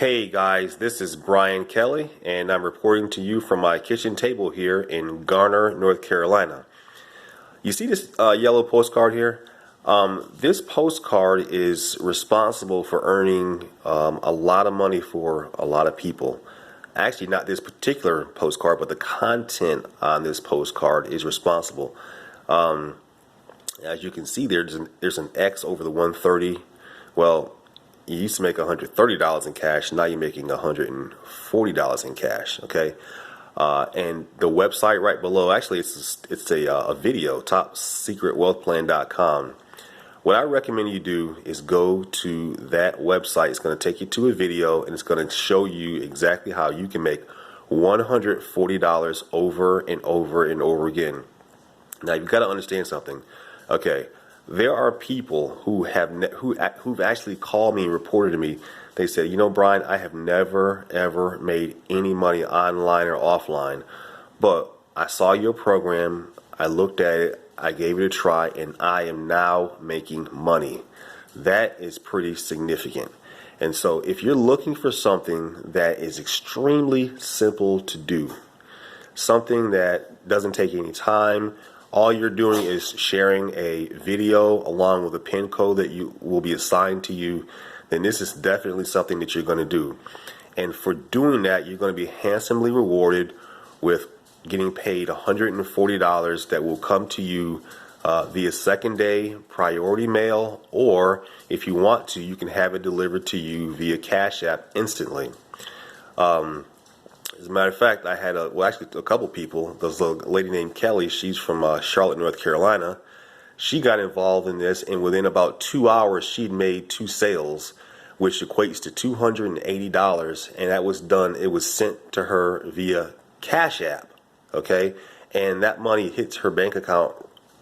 Hey guys, this is Brian Kelly, and I'm reporting to you from my kitchen table here in Garner, North Carolina. You see this yellow postcard here? This postcard is responsible for earning a lot of money for a lot of people. Actually, not this particular postcard, but the content on this postcard is responsible. As you can see, there's an X over the 130. Well, you used to make $130 in cash. Now you're making $140 in cash. Okay, and the website right below, actually, it's a video, topsecretwealthplan.com. What I recommend you do is go to that website. It's going to take you to a video, and it's going to show you exactly how you can make $140 over and over and over again. Now you've got to understand something. Okay, there are people who've actually called me and reported to me. They said, you know, Brian, I have never ever made any money online or offline, but I saw your program, I looked at it, I gave it a try, and I am now making money. That is pretty significant. And so if you're looking for something that is extremely simple to do, something that doesn't take any time, all you're doing is sharing a video along with a PIN code that you will be assigned to you, then this is definitely something that you're going to do. And for doing that, you're going to be handsomely rewarded with getting paid $140 that will come to you via second day priority mail, or if you want to, you can have it delivered to you via Cash App instantly. As a matter of fact, I had a couple people. There's a lady named Kelly. She's from Charlotte, North Carolina. She got involved in this, and within about 2 hours, she'd made 2 sales, which equates to $280, and that was done. It was sent to her via Cash App, okay? And that money hits her bank account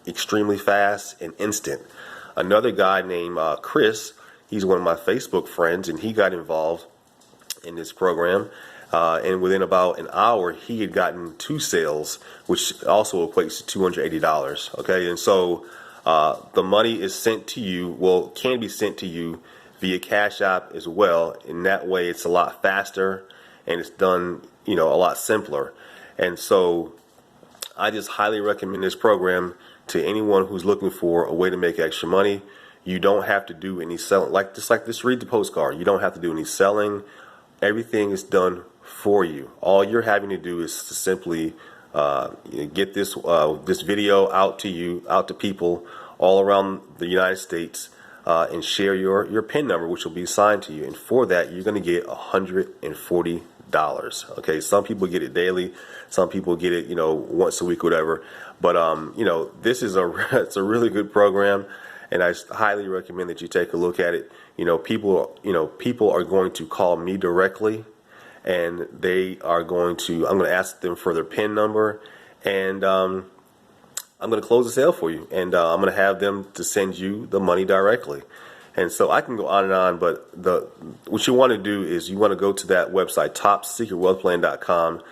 extremely fast and instant. Another guy named Chris, he's one of my Facebook friends, and he got involved in this program. And within about an hour, he had gotten 2 sales, which also equates to $280. Okay, and so the money is sent to you. Well, can be sent to you via Cash App as well. In that way, it's a lot faster and it's done, a lot simpler. And so, I just highly recommend this program to anyone who's looking for a way to make extra money. You don't have to do any selling. Just like this, read the postcard. You don't have to do any selling. Everything is done for you. All you're having to do is to simply get this video out to people all around the United States, and share your PIN number, which will be assigned to you. And for that, you're going to get $140. Okay, some people get it daily, some people get it once a week, whatever. But this is it's a really good program, and I highly recommend that you take a look at it. People are going to call me directly, and I'm going to ask them for their PIN number, and I'm going to close the sale for you, and I'm going to have them to send you the money directly. And so I can go on and on, but what you want to do is you want to go to that website, topsecretwealthplan.com,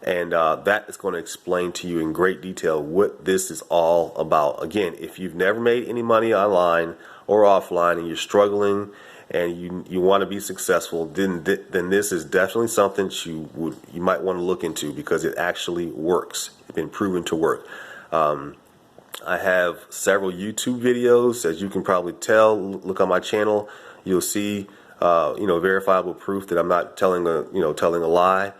and that is going to explain to you in great detail what this is all about. Again, if you've never made any money online or offline and you're struggling and you want to be successful, then this is definitely something you might want to look into, because it actually works. It's been proven to work. I have several YouTube videos, as you can probably tell. Look on my channel, you'll see verifiable proof that I'm not telling a lie.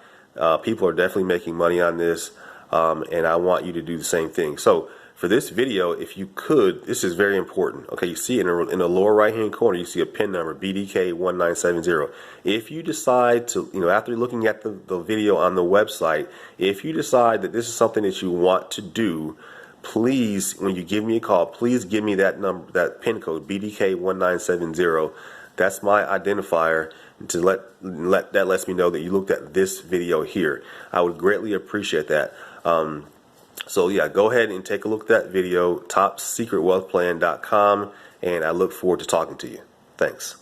People are definitely making money on this, and I want you to do the same thing. So for this video, if you could, this is very important. Okay, you see in the lower right hand corner, you see a PIN number, BDK1970. If you decide to, after looking at the video on the website, if you decide that this is something that you want to do, please, when you give me a call, please give me that number, that PIN code, BDK1970. That's my identifier to that lets me know that you looked at this video here. I would greatly appreciate that. So yeah, go ahead and take a look at that video, topsecretwealthplan.com, and I look forward to talking to you. Thanks.